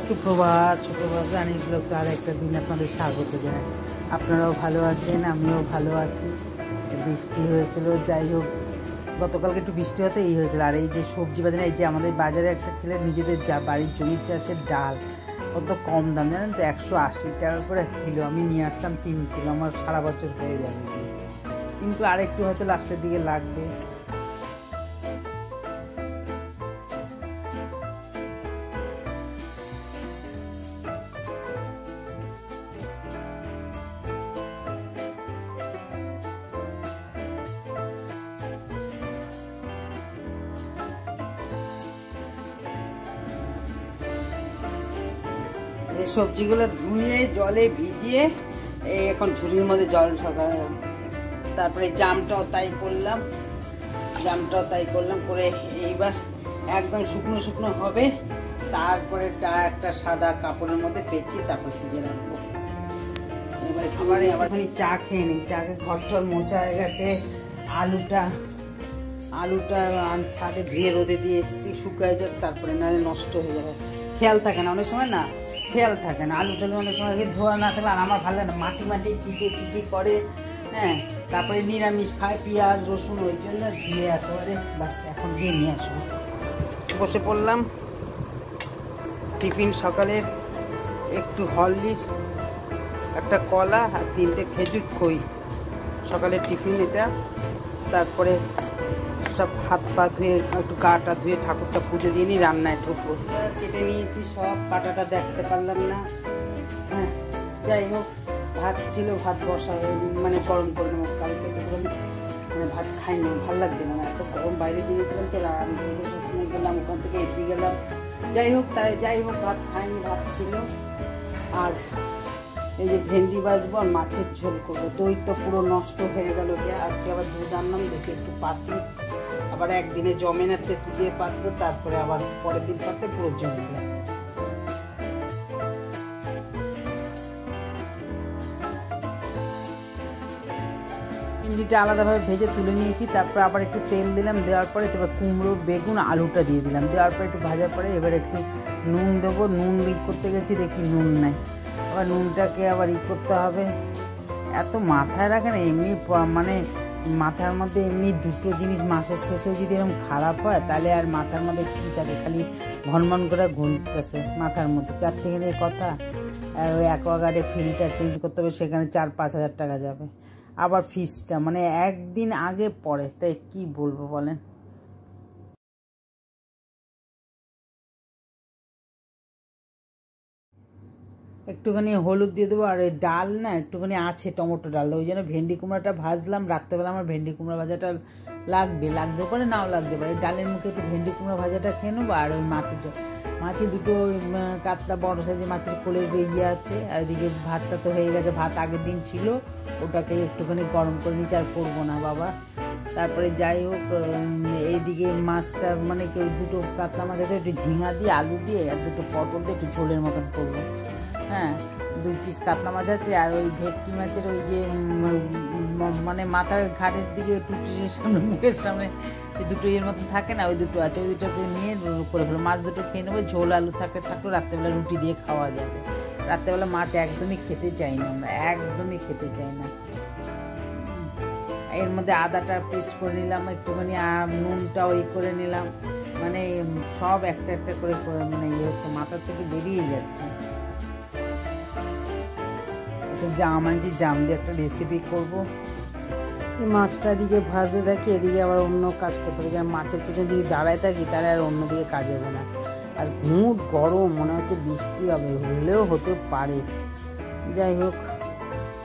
সুপ্রভাত রানী ব্লগস আর একটা দিন আপনাদের স্বাগত জানাই। আপনারাও ভালো আছেন, আমিও ভালো আছি। বৃষ্টি হয়েছিল, যাই হোক গতকালকে একটু বৃষ্টি হতে এই হয়েছিল। আর এই যে সবজি বাজারে, এই যে আমাদের বাজারে একটা ছেলে নিজেদের বাড়ির জমির চাষের ডাল, কত কম দাম জানেন তো, 180 টাকা করে কিলো। আমি নিয়ে আসলাম 3 কিলো, আমার সারা বছর হয়ে যাবে, কিন্তু আরেকটু হয়তো লাস্টের দিকে লাগবে। এই সবজিগুলো ধুয়ে জলে ভিজিয়ে এই এখন ঝুড়ির মধ্যে জল ঢাকালাম। তারপরে জামটাও তাই করলাম করে এইবার একদম শুকনো শুকনো হবে। তারপরে একটা সাদা কাপড়ের মধ্যে পেঁচিয়ে তারপর ভিজে রাখবো। এবার আবার চা খেয়ে নিই। চাকে ঘর টর মোচা হয়ে গেছে। আলুটা ছাদে ধুয়ে রোদে দিয়ে এসেছি, শুকায় যাক, তারপরে নাহলে নষ্ট হয়ে যাবে। খেয়াল থাকে না অনেক সময়, খেয়াল থাকে না। আলু টালু অনেক সময় ধোয়া না থাকলে, আর আমার ভালো লাগে না, মাটি কিটে করে। হ্যাঁ, তারপরে নিরামিষ খায়, পেঁয়াজ রসুন, ওই জন্য ধুয়ে একেবারে বাস এখন গিয়ে নিয়ে আসবো। বসে পড়লাম। টিফিন সকালের একটু হরলিক্স, একটা কলা আর 3টে খেজুর খই, সকালের টিফিন এটা। তারপরে সব হাত পা ধুয়ে একটু গাটা ধুয়ে ঠাকুরটা পুজো দিয়ে নিই, রান্নায় ঢুকবো। কেটে নিয়েছি সব, কাটাটা দেখতে পারলাম না। হ্যাঁ, যাই হোক, ভাত ছিল, ভাত বসা মানে গরম করে নেবো। কালকে তো মানে ভাত খাইনি, ভালো লাগছে না, এত গরম। বাইরে গিয়েছিলাম তো, আমি গেলাম, ওখান থেকে এসে গেলাম। যাই হোক ভাত খাইনি, ভাত ছিল। আর এই যে ভেন্ডি বাজবো আর মাছের ঝোল করবো। দই তো পুরো নষ্ট হয়ে গেল। আজকে আবার দুধ আনলাম, দেখে একটু পাতি, আবার একদিনে জমে না, তেঁতু দিয়ে পাতবো, তারপরে আবার পরের দিন পাতলে পুরো জমবে। ভেন্ডিটা আলাদাভাবে ভেজে তুলে নিয়েছি। তারপর আবার একটু তেল দিলাম, দেওয়ার পরে এবার কুমড়ো, বেগুন, আলুটা দিয়ে দিলাম। দেওয়ার পরে একটু ভাজার পরে এবার একটু নুন দেবো। নুন করতে গেছি, দেখি নুন নাই। আবার নুনটাকে আবার করতে হবে। এত মাথায় রাখে না, এমনি মানে মাথার মধ্যে এমনি দুটো জিনিস মাসের শেষে যদি এরকম খারাপ হয়, তাহলে আর মাথার মধ্যে কী থাকে, খালি ভনভন করে ঘুরতেছে মাথার মধ্যে। 4 কথা। আর ওই অ্যাকোয়াগার্ডে ফিল্টার চেঞ্জ করতে হবে, সেখানে 4-5 হাজার টাকা যাবে। আবার ফিসটা মানে একদিন আগে পরে, তাই কি বলবো বলেন। একটুখানি হলুদ দিয়ে দেবো। আর এই ডাল না একটুখানি আছে, টমেটো ডাল, ওই জন্য ভেন্ডি কুমড়াটা ভাজলাম। রাত্রেবেলা আমার ভেন্ডি কুমড়া ভাজাটা লাগতে পারে, নাও লাগতে পারে। ডালের মুখে একটু ভেন্ডি কুমড়া ভাজাটা খেয়ে নেবো। আর ওই মাছের দুটো কাতলা বড় সাইজের মাছের কোলের ইয়ে আছে। আর এদিকে ভাতটা তো হয়ে গেছে, ভাত আগের দিন ছিল, ওটাকে একটুখানি গরম করে নিচে, আর করবো না বাবা। তারপরে যাই হোক, এইদিকে মাছটা মানে ওই দুটো কাতলা মাছ আছে, একটু ঝিঙা দিয়ে, আলু দিয়ে, আর দুটো পটল দিয়ে একটু ঝোলের মতন করবো। হ্যাঁ, 2 পিস কাতলা মাছ আছে। আর ওই ভেটকি মাছের ওই যে মানে মাথার ঘাটের দিকে টুটির সামনে, মুখের সামনে দুটো এর মতন থাকে না, ওই দুটো আছে, ওই দুটোকে নিয়ে করে ফেলো। মাছ দুটো খেয়ে নেবো, ঝোল আলু থাকলো, রাত্রেবেলা রুটি দিয়ে খাওয়া যাবে। রাত্রেবেলা মাছ একদমই খেতে চাই না, আমরা একদমই খেতে চাই না। এর মধ্যে আদাটা পেস্ট করে নিলাম, একটুখানি নুনটা ওই করে নিলাম, মানে সব একটা করে মানে ইয়ে হচ্ছে, মাথার থেকে বেরিয়ে যাচ্ছে। জাম আনছি, জাম দিয়ে একটা রেসিপি করবো। মাছটা এদিকে ভাজতে থাকি, এদিকে আবার অন্য কাজ করতে থাকি। আর মাছের পিছনে যদি দাঁড়ায় থাকি, তাহলে আর অন্যদিকে কাজ হবে না। আর ঘুমুট গরম, মনে হচ্ছে বৃষ্টি হবে, হলেও হতে পারে। যাই হোক,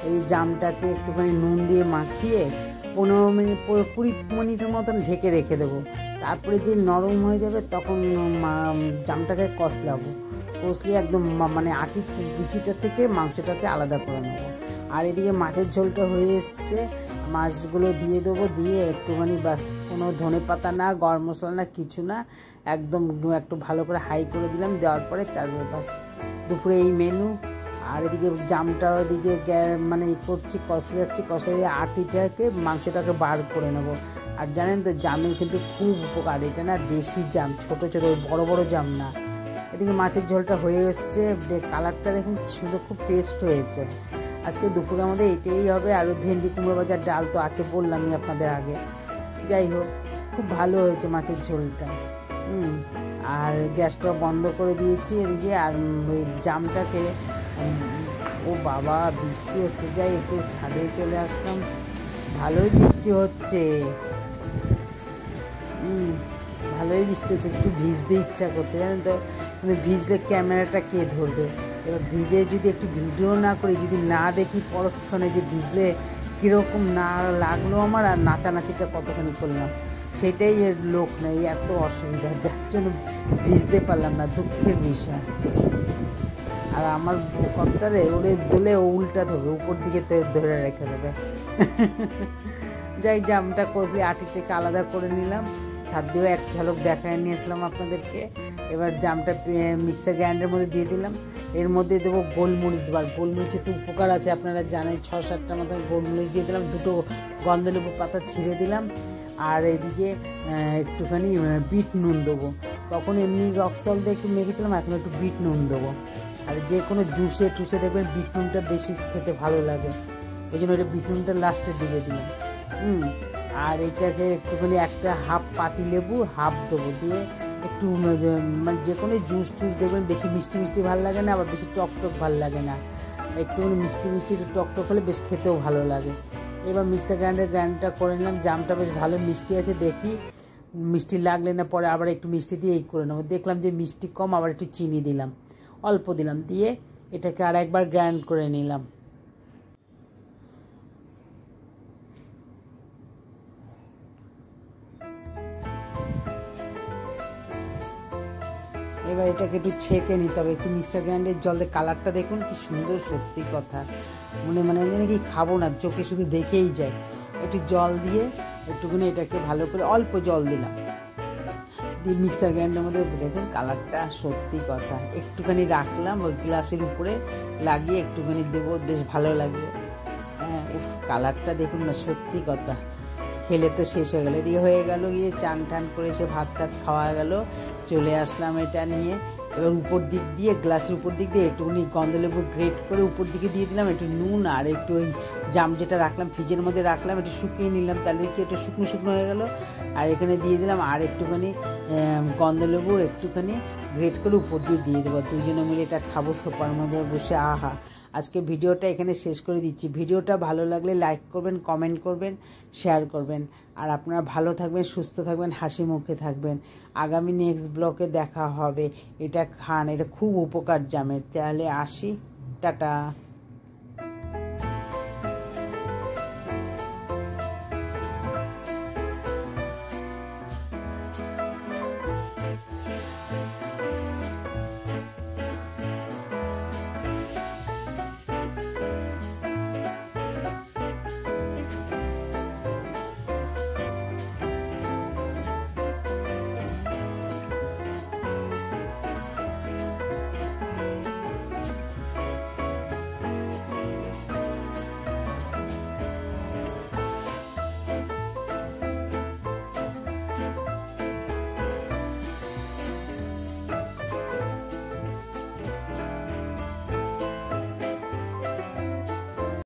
এই জামটাকে একটুখানি নুন দিয়ে মাখিয়ে 15 মিনিট 20 মিনিটের মতন ঢেকে রেখে দেবো। তারপরে যে নরম হয়ে যাবে, তখন জামটাকে কষলে একদম মানে আটি বিচিটা থেকে মাংসটাকে আলাদা করে নেবো। আর এদিকে মাছের ঝোলটা হয়ে এসছে, মাছগুলো দিয়ে দেবো। দিয়ে একটুখানি বাস, কোনো ধনে পাতা না, গরম মশলা না, কিছু না, একদম একটু ভালো করে হাই করে দিলাম। দেওয়ার পরে তারপরে বাস দুপুরে এই মেনু। আর এদিকে জামটা ওদিকে মানে করছি, কষলে দিয়ে আটি থেকে মাংসটাকে বার করে নেবো। আর জানেন তো, জামের কিন্তু খুব উপকার। এটা না দেশি জাম, ছোটো বড় জাম না, এদিকে মাছের ঝোলটা হয়ে এসছে, কালারটা দেখুন কি সুন্দর, খুব টেস্ট হয়েছে। আজকে দুপুরে আমাদের এটাই হবে। আর ভেন্ডি কুমড়ো ভাজার ডাল তো আছে, বললামই আপনাদের আগে। যাই হোক, খুব ভালো হয়েছে মাছের ঝোলটা। আর গ্যাসটা বন্ধ করে দিয়েছি এদিকে। আর ওই জামটাকে, ও বাবা বৃষ্টি হচ্ছে, যাই একটু ছাদে চলে আসলাম, ভালোই বৃষ্টি হচ্ছে। ভালোই বৃষ্টি হচ্ছে, একটু ভিজতে ইচ্ছা করছে জানেন তো, কিন্তু ভিজলে ক্যামেরাটা কে ধরবে? এবার ভিজে যদি একটু ভিডিও না করি, যদি না দেখি পরক্ষণে যে ভিজলে কীরকম না লাগলো আমার, আর নাচানাচিটা কতখানি করলাম, সেটাই এর লোক নেই, এত অসুবিধা, যার জন্য ভিজতে পারলাম না, দুঃখের বিষয়। আর আমার কর্তারে ওরে বলে ও উল্টা ধরবে, উপর দিকে ধরে রেখে দেবে। যাই, জামটা কষলে আটি থেকে আলাদা করে নিলাম, ছাদ দিয়েও এক ঝলক দেখায় নিয়ে আসলাম আপনাদেরকে। এবার জামটা মিক্সার গ্রাইন্ডারের মধ্যে দিয়ে দিলাম। এর মধ্যে দেবো গোলমরিচ দেবো, আর গোলমরিচের তো উপকার আছে আপনারা জানেন, 6-7টা মতো গোলমরিচ দিয়ে দিলাম, 2টো গন্ধলেবু পাতা ছিঁড়ে দিলাম। আর এদিকে একটুখানি বিট নুন দেবো, তখন এমনি রক সল্ট দিয়ে একটু মেখেছিলাম, এখন একটু বিট নুন দেবো। আর যে কোনো জুসে টুসে দেখবেন বিট নুনটা বেশি খেতে ভালো লাগে, ওই জন্য ওটা বিট নুনটা লাস্টের দিকে দিলাম। আর এটাকে একটুখানি একটা হাফ পাতি লেবু হাফ দেবো, দিয়ে একটু মানে যে কোনো জুস টুস দেখবেন বেশি মিষ্টি মিষ্টি ভালো লাগে না, আবার বেশি টক ভালো লাগে না, একটুখানি মিষ্টি মিষ্টি একটু টক হলে বেশ খেতেও ভালো লাগে। এবার মিক্সার গ্রাইন্ডারটা করে নিলাম, জামটা বেশ ভালো মিষ্টি আছে, দেখি মিষ্টি লাগলে না পরে আবার একটু মিষ্টি দিয়ে এই করে নেবো। দেখলাম যে মিষ্টি কম, আবার একটু চিনি দিলাম, অল্প দিলাম, দিয়ে এটাকে আর একবার গ্রাইন্ড করে নিলাম। এবার এটাকে একটু ছেঁকে নিতে হবে, একটু মিক্সার গ্রাইন্ডারের জল দিয়ে, কালারটা দেখুন কি সুন্দর, সত্যি কথা মানে যেন কি খাবো না, চোখে শুধু দেখেই যায়। একটু জল দিয়ে একটুখানি এটাকে ভালো করে, অল্প জল দিলাম, দিয়ে মিক্সার গ্রাইন্ডারের মধ্যে দেখুন কালারটা, সত্যি কথা। একটুখানি রাখলাম ওই গ্লাসের উপরে লাগিয়ে, একটুখানি দেবো, বেশ ভালো লাগবে। হ্যাঁ, কালারটা দেখুন না, সত্যি কথা। খেলে তো শেষ হয়ে গেলো, এদিকে হয়ে গেল গিয়ে চান টান করে এসে ভাত টাত খাওয়া গেল, চলে আসলাম এটা নিয়ে। এবার উপর দিক দিয়ে, গ্লাসের উপর দিক দিয়ে একটুখানি গন্ধলেবু গ্রেট করে উপর দিকে দিয়ে দিলাম, একটু নুন, আর একটু ওই জাম যেটা রাখলাম ফ্রিজের মধ্যে রাখলাম, একটু শুকিয়ে নিলাম, তাহলে কি একটু শুকনো শুকনো হয়ে গেল। আর এখানে দিয়ে দিলাম আর একটুখানি গন্ধলেবু একটুখানি গ্রেট করে উপর দিয়ে দেবো, দুজনে মিলে এটা খাবো সোফার মধ্যে বসে। আহা, আজকে ভিডিওটা এখানে শেষ করে দিচ্ছি। ভিডিওটা ভালো লাগলে লাইক করবেন, কমেন্ট করবেন, শেয়ার করবেন। আর আপনারা ভালো থাকবেন, সুস্থ থাকবেন, হাসি মুখে থাকবেন। আগামী নেক্সট ব্লগে দেখা হবে। এটা খান, এটা খুব উপকার জামের। তাহলে আসি, টাটা।